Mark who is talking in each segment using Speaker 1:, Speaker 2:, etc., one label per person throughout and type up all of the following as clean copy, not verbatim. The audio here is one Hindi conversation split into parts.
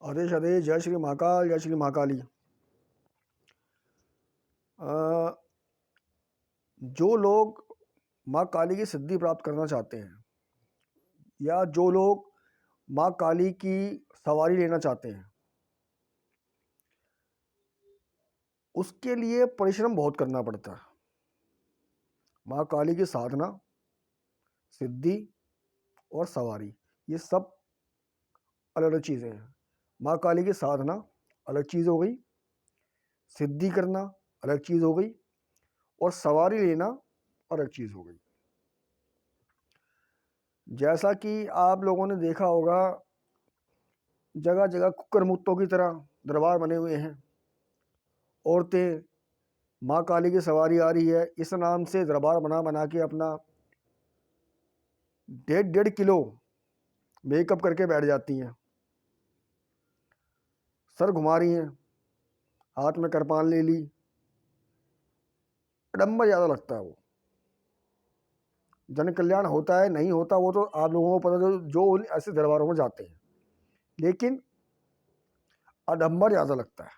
Speaker 1: आदेश आदेश जय श्री महाकाल जय श्री महाकाली। अ, जो लोग माँ काली की सिद्धि प्राप्त करना चाहते हैं या जो लोग माँ काली की सवारी लेना चाहते हैं उसके लिए परिश्रम बहुत करना पड़ता है। माँ काली की साधना, सिद्धि और सवारी ये सब अलग अलग चीज़ें हैं। माँ काली की साधना अलग चीज़ हो गई, सिद्धि करना अलग चीज़ हो गई और सवारी लेना अलग चीज़ हो गई। जैसा कि आप लोगों ने देखा होगा, जगह जगह कुक्कर मुत्तों की तरह दरबार बने हुए हैं। औरतें माँ काली की सवारी आ रही है इस नाम से दरबार बना बना के अपना 1.5 किलो मेकअप करके बैठ जाती हैं। सर घुमा रही हैं, हाथ में कृपान ले ली। आडम्बर ज़्यादा लगता है वो। जन कल्याण होता है नहीं होता वो तो आप लोगों को पता, जो उन ऐसे दरबारों में जाते हैं। लेकिन आडम्बर ज़्यादा लगता है,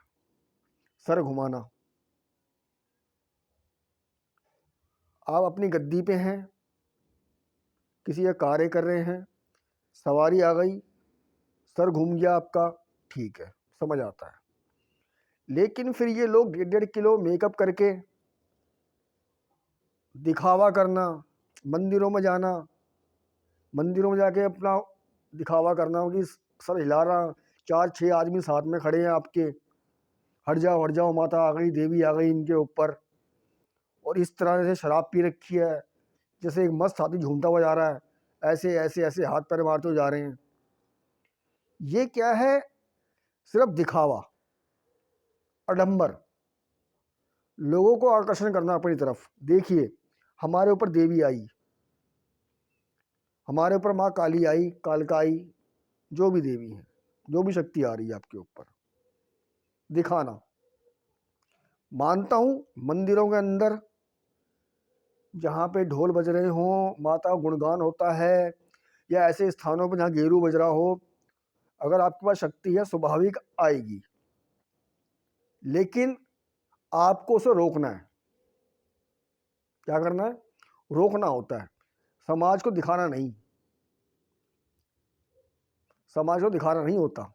Speaker 1: सर घुमाना। आप अपनी गद्दी पे हैं, किसी का कार्य कर रहे हैं, सवारी आ गई, सर घूम गया आपका, ठीक है, समझ आता है। लेकिन फिर ये लोग 1.5 किलो मेकअप करके दिखावा करना, मंदिरों में जाना, मंदिरों में जाके अपना दिखावा करना कि सर हिला रहा, 4-6 आदमी साथ में खड़े हैं आपके, हट जाओ माता आ गई, देवी आ गई इनके ऊपर। और इस तरह से शराब पी रखी है, जैसे एक मस्त हाथी झूमता हुआ जा रहा है, ऐसे ऐसे ऐसे हाथ पैर मारते हुए जा रहे हैं। ये क्या है? सिर्फ दिखावा, आडंबर, लोगों को आकर्षण करना अपनी तरफ। देखिए हमारे ऊपर देवी आई, हमारे ऊपर माँ काली आई, कालका आई, जो भी देवी हैं, जो भी शक्ति आ रही है आपके ऊपर, दिखाना। मानता हूँ मंदिरों के अंदर जहाँ पे ढोल बज रहे हों, माता का गुणगान होता है, या ऐसे स्थानों पर जहाँ गेरू बज रहा हो, अगर आपके पास शक्ति है स्वाभाविक आएगी। लेकिन आपको उसे रोकना है। क्या करना है? रोकना होता है। समाज को दिखाना नहीं, समाज को दिखाना नहीं होता।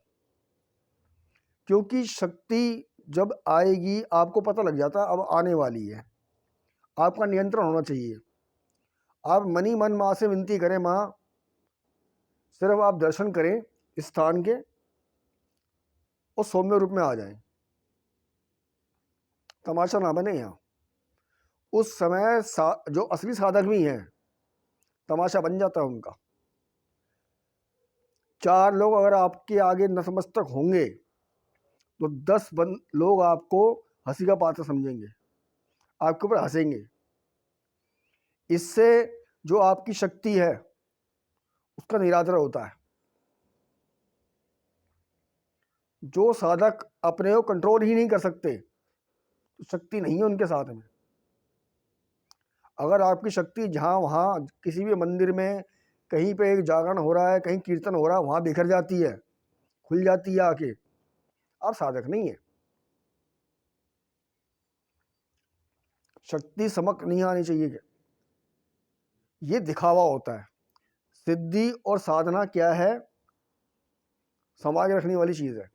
Speaker 1: क्योंकि शक्ति जब आएगी आपको पता लग जाता है अब आने वाली है। आपका नियंत्रण होना चाहिए। आप मनी मन माँ से विनती करें, माँ सिर्फ आप दर्शन करें स्थान के और सौम्य रूप में आ जाएं, तमाशा ना बने यहाँ। उस समय जो असली साधक भी हैं, तमाशा बन जाता है उनका। 4 लोग अगर आपके आगे नतमस्तक होंगे तो 10 लोग आपको हंसी का पात्र समझेंगे, आपके ऊपर हंसेंगे। इससे जो आपकी शक्ति है उसका निरादर होता है। जो साधक अपने को कंट्रोल ही नहीं कर सकते तो शक्ति नहीं है उनके साथ में। अगर आपकी शक्ति जहाँ वहाँ किसी भी मंदिर में कहीं पे एक जागरण हो रहा है, कहीं कीर्तन हो रहा है, वहाँ बिखर जाती है, खुल जाती है आके, आप साधक नहीं है। शक्ति समक नहीं आनी चाहिए। ये दिखावा होता है। सिद्धि और साधना क्या है? समाज रखने वाली चीज़ है।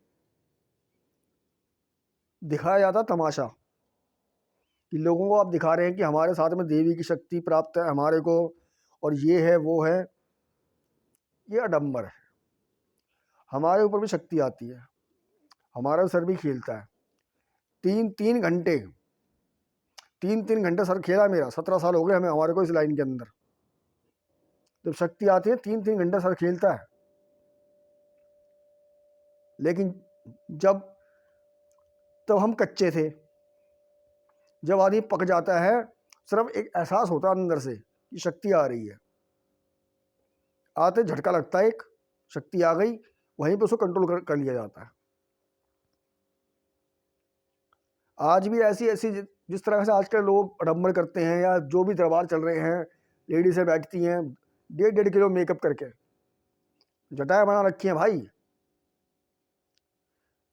Speaker 1: दिखाया जाता तमाशा कि लोगों को आप दिखा रहे हैं कि हमारे साथ में देवी की शक्ति प्राप्त है हमारे को, और ये है वो है। ये आडंबर है। हमारे ऊपर भी शक्ति आती है, हमारा सर भी खेलता है। 3-3 घंटे 3-3 घंटे सर खेला मेरा। 17 साल हो गए हमें, हमारे को इस लाइन के अंदर। जब शक्ति आती है 3-3 घंटे सर खेलता है। लेकिन जब तब हम कच्चे थे। जब आदमी पक जाता है, सिर्फ एक एहसास होता है अंदर से कि शक्ति आ रही है, आते झटका लगता है, एक शक्ति आ गई, वहीं पे उसको कंट्रोल कर लिया जाता है। आज भी ऐसी ऐसी जिस तरह से आजकल लोग आडंबर करते हैं, या जो भी दरबार चल रहे हैं, लेडीज़ें बैठती हैं 1.5 किलो मेकअप करके, जटाएं बना रखी हैं भाई।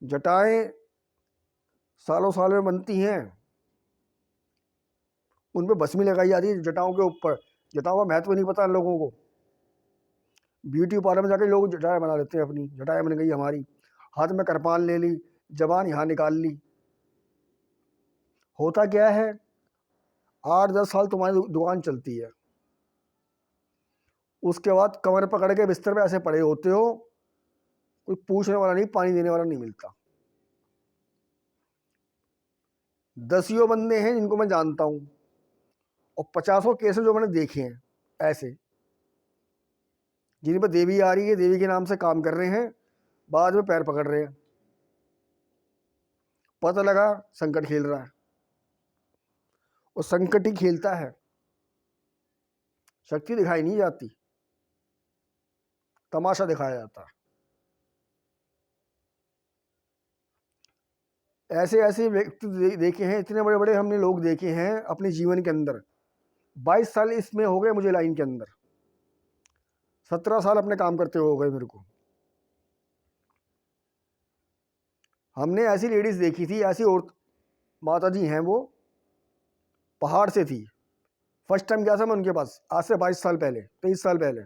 Speaker 1: जटाएं सालों साल में बनती हैं, उन पर भस्मी लगाई जाती है जटाओं के ऊपर। जटाओं का महत्व नहीं पता लोगों को। ब्यूटी पार्लर में जाकर लोग जटाएं बना लेते हैं, अपनी जटाएं बन गई हमारी, हाथ में कृपान ले ली, जबान यहाँ निकाल ली। होता क्या है, 8-10 साल तुम्हारी दुकान चलती है, उसके बाद कमर पकड़ के बिस्तर पे ऐसे पड़े होते हो, कोई पूछने वाला नहीं, पानी देने वाला नहीं मिलता। 10 बंदे हैं जिनको मैं जानता हूँ, और 50 केस जो मैंने देखे हैं ऐसे, जिन पर देवी आ रही है, देवी के नाम से काम कर रहे हैं, बाद में पैर पकड़ रहे हैं। पता लगा संकट खेल रहा है, और संकट ही खेलता है, शक्ति दिखाई नहीं जाती, तमाशा दिखाया जाता है। ऐसे ऐसे व्यक्ति देखे हैं, इतने बड़े बड़े हमने लोग देखे हैं अपने जीवन के अंदर। 22 साल इसमें हो गए मुझे लाइन के अंदर, 17 साल अपने काम करते हो गए मेरे को। हमने ऐसी लेडीज देखी थी, ऐसी औरत माता जी हैं, वो पहाड़ से थी। फर्स्ट टाइम गया था मैं उनके पास, आज से 22 साल पहले, 23 साल पहले,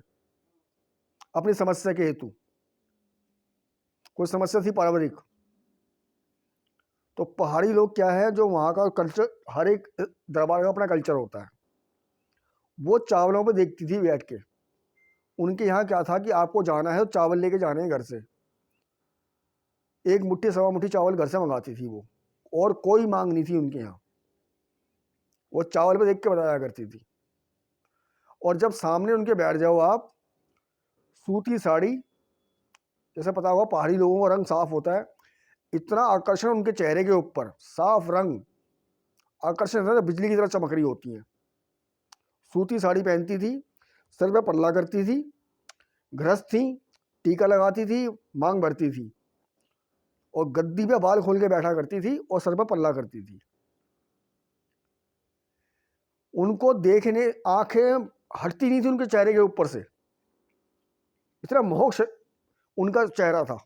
Speaker 1: अपनी समस्या के हेतु। कोई समस्या थी पारिवारिक। तो पहाड़ी लोग क्या है, जो वहाँ का कल्चर, हर एक दरबार का अपना कल्चर होता है। वो चावलों पे देखती थी बैठ के। उनके यहाँ क्या था कि आपको जाना है तो चावल लेके जाने हैं घर से, 1 मुट्ठी 1.25 मुट्ठी चावल घर से मंगाती थी वो, और कोई मांग नहीं थी उनके यहाँ। वो चावल पे देख के बताया करती थी। और जब सामने उनके बैठ जाओ आप, सूती साड़ी, जैसे पता होगा पहाड़ी लोगों का रंग साफ होता है, इतना आकर्षण उनके चेहरे के ऊपर, साफ रंग, आकर्षण है, बिजली की तरह चमक रही होती हैं। सूती साड़ी पहनती थी, सर पे पल्ला करती थी, गृहस्थ थी, टीका लगाती थी, मांग भरती थी, और गद्दी पे बाल खोल के बैठा करती थी, और सर पे पल्ला करती थी। उनको देखने आंखें हटती नहीं थी उनके चेहरे के ऊपर से, इतना मोहक उनका चेहरा था।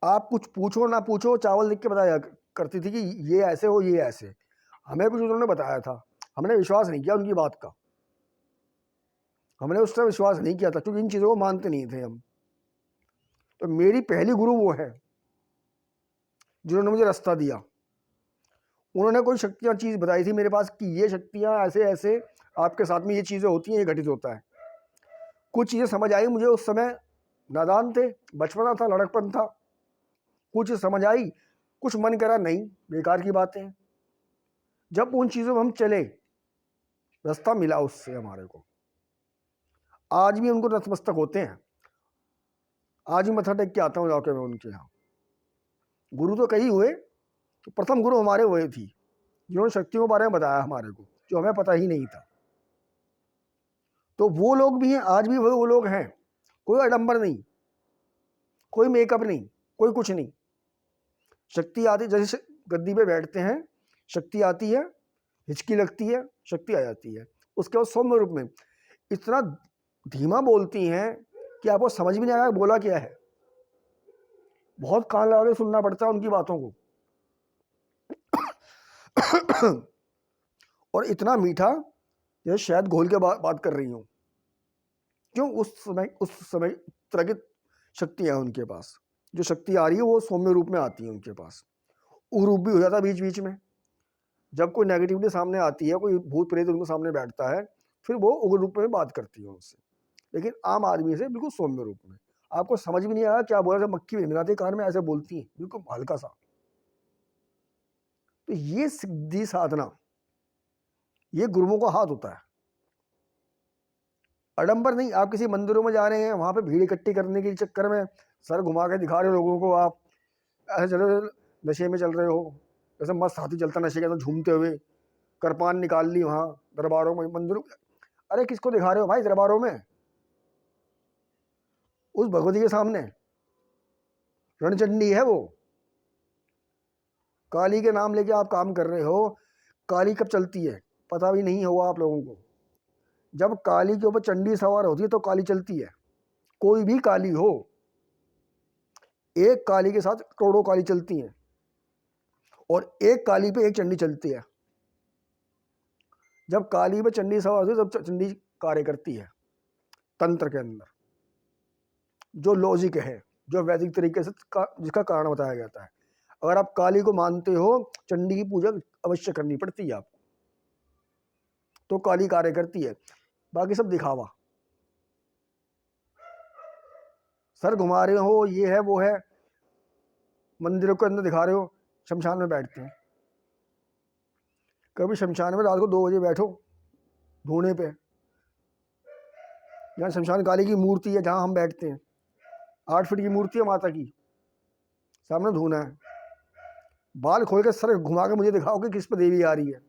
Speaker 1: आप कुछ पूछो ना पूछो, चावल देख के बताया करती थी कि ये ऐसे हो, ये ऐसे। हमें कुछ उन्होंने बताया था, हमने विश्वास नहीं किया उनकी बात का, हमने उस टाइम विश्वास नहीं किया था, क्योंकि इन चीज़ों को मानते नहीं थे हम। तो मेरी पहली गुरु वो है जिन्होंने मुझे रास्ता दिया। उन्होंने कोई शक्तियाँ चीज़ बताई थी मेरे पास कि ये शक्तियाँ ऐसे ऐसे आपके साथ में ये चीज़ें होती हैं, ये घटित होता है। कुछ चीज़ें समझ आई मुझे, उस समय नादान थे, बचपना था, लड़कपन था, कुछ समझ आई, कुछ मन करा नहीं, बेकार की बातें। जब उन चीज़ों में हम चले, रास्ता मिला उससे हमारे को, आज भी उनको नतमस्तक होते हैं। आज भी मत्था टेक के आता हूँ जाके मैं उनके यहाँ। गुरु तो कई हुए, तो प्रथम गुरु हमारे वही थी जिन्होंने शक्तियों के बारे में बताया हमारे को, जो हमें पता ही नहीं था। तो वो लोग भी हैं, आज भी वो लोग हैं। कोई आडंबर नहीं, कोई मेकअप नहीं, कोई कुछ नहीं। शक्ति आती, जैसे गद्दी पे बैठते हैं, शक्ति आती है, हिचकी लगती है, शक्ति आ जाती है। उसके बाद सौम्य रूप में इतना धीमा बोलती हैं कि आपको समझ भी नहीं आएगा बोला क्या है। बहुत कान लगा के सुनना पड़ता है उनकी बातों को। और इतना मीठा जैसे शायद घोल के बात कर रही हूँ। क्यों, उस समय तरह की शक्ति है उनके पास। जो शक्ति आ रही है वो सौम्य रूप में आती है उनके पास। उग्र रूप भी हो जाता है बीच बीच में, जब कोई नेगेटिविटी सामने आती है, कोई भूत प्रेत उनके सामने बैठता है, फिर वो उग्र रूप में बात करती है उनसे। लेकिन आम आदमी से बिल्कुल सौम्य रूप में, आपको समझ भी नहीं आया क्या बोला, जब मक्खी मिलाते कान में ऐसे बोलती है, बिल्कुल हल्का सा। तो ये सिद्धि साधना, ये गुरुओं का हाथ होता है, आडंबर नहीं। आप किसी मंदिरों में जा रहे हैं, वहां पे भीड़ इकट्ठी करने के चक्कर में सर घुमा के दिखा रहे हो लोगों को, आप ऐसे चल रहे, नशे में चल रहे हो, जैसे मस्त हाथी चलता नशे के अंदर झूमते हुए, करपान निकाल ली वहां दरबारों में, मंदिरों। अरे किसको दिखा रहे हो भाई दरबारों में? उस भगवती के सामने रणचंडी है वो, काली के नाम लेके आप काम कर रहे हो। काली कब चलती है पता भी नहीं होगा आप लोगों को। जब काली के ऊपर चंडी सवार होती है तो काली चलती है, कोई भी काली हो, एक काली के साथ करोड़ों काली चलती हैं और एक काली पे एक चंडी चलती है। जब काली पे चंडी सवार होती है तब चंडी कार्य करती है। तंत्र के अंदर जो लॉजिक है, जो वैदिक तरीके से जिसका कारण बताया जाता है, अगर आप काली को मानते हो, चंडी की पूजा अवश्य करनी पड़ती है आपको, तो काली कार्य करती है। बाकी सब दिखावा, सर घुमा रहे हो, ये है वो है, मंदिरों के अंदर दिखा रहे हो, शमशान में बैठते हैं। कभी शमशान में रात को 2 बजे बैठो धोने पे, जहाँ शमशान काली की मूर्ति है, जहाँ हम बैठते हैं, 8 फीट की मूर्ति है माता की, सामने धोना है, बाल खोल के सर घुमा के मुझे दिखाओ कि किस पे देवी आ रही है।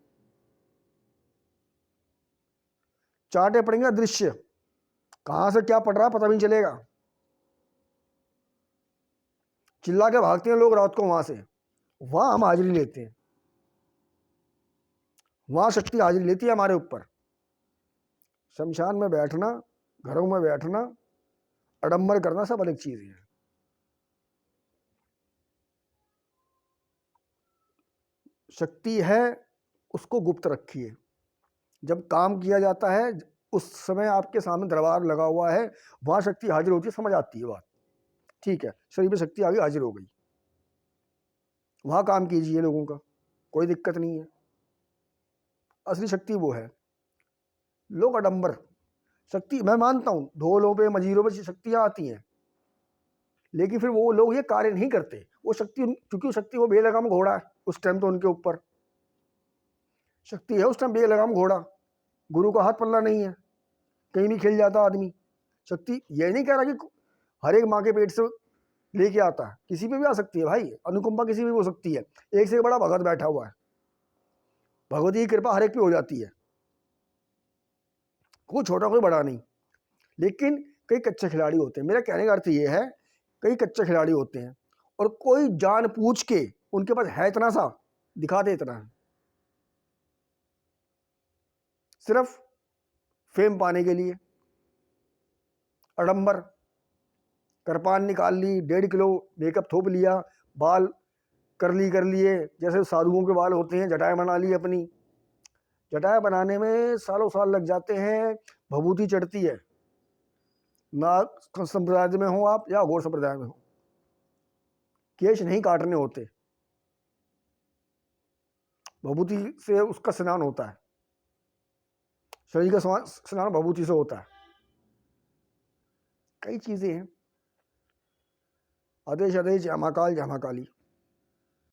Speaker 1: चाटे पड़ेंगे दृश्य, कहाँ से क्या पड़ रहा है पता भी नहीं चलेगा। चिल्ला के भागते हैं लोग रात को वहां से, वहां हम हाजिरी लेते हैं, वहां शक्ति हाजिरी लेती है हमारे ऊपर। शमशान में बैठना, घरों में बैठना, आडंबर करना सब अलग चीज है। शक्ति है उसको गुप्त रखिए। जब काम किया जाता है उस समय आपके सामने दरबार लगा हुआ है, वहां शक्ति हाजिर होती है, समझ आती है बात, ठीक है, शरीर में शक्ति आ गई, हाजिर हो गई, वहां काम कीजिए लोगों का, कोई दिक्कत नहीं है। असली शक्ति वो है। लोग आडंबर शक्ति, मैं मानता हूं ढोलों पे मजीरों पे शक्तियां आती हैं, लेकिन फिर वो लोग ये कार्य नहीं करते। वो शक्ति, क्योंकि वो शक्ति वो बेलगाम घोड़ा है उस टाइम, तो उनके ऊपर शक्ति है उस टाइम, बेलगाम घोड़ा, गुरु का हाथ पल्ला नहीं है, कहीं भी खेल जाता आदमी। शक्ति ये नहीं कह रहा कि हर एक माँ के पेट से लेके आता है, किसी पे भी आ सकती है भाई, अनुकंपा किसी भी हो सकती है। एक से बड़ा भगत बैठा हुआ है, भगवती की कृपा हर एक पे हो जाती है, कोई छोटा कोई बड़ा नहीं। लेकिन कई कच्चे खिलाड़ी होते हैं, मेरा कहने का अर्थ ये है, कई कच्चे खिलाड़ी होते हैं और कोई जान पूछ के उनके पास है इतना सा, दिखा दे इतना है, सिर्फ फेम पाने के लिए। आडंबर, करपान निकाल ली, 1.5 किलो मेकअप थोप लिया, बाल करली कर लिए, जैसे साधुओं के बाल होते हैं, जटाएं बना ली अपनी। जटाएं बनाने में सालों साल लग जाते हैं, भभूति चढ़ती है, नाग संप्रदाय में हो आप या घोर संप्रदाय में हो, केश नहीं काटने होते, भभूति से उसका स्नान होता है, शरीर का स्नान भभूति से होता है। कई चीजें हैं, आदेश आदेश, जय महाकाल जय महाकाली।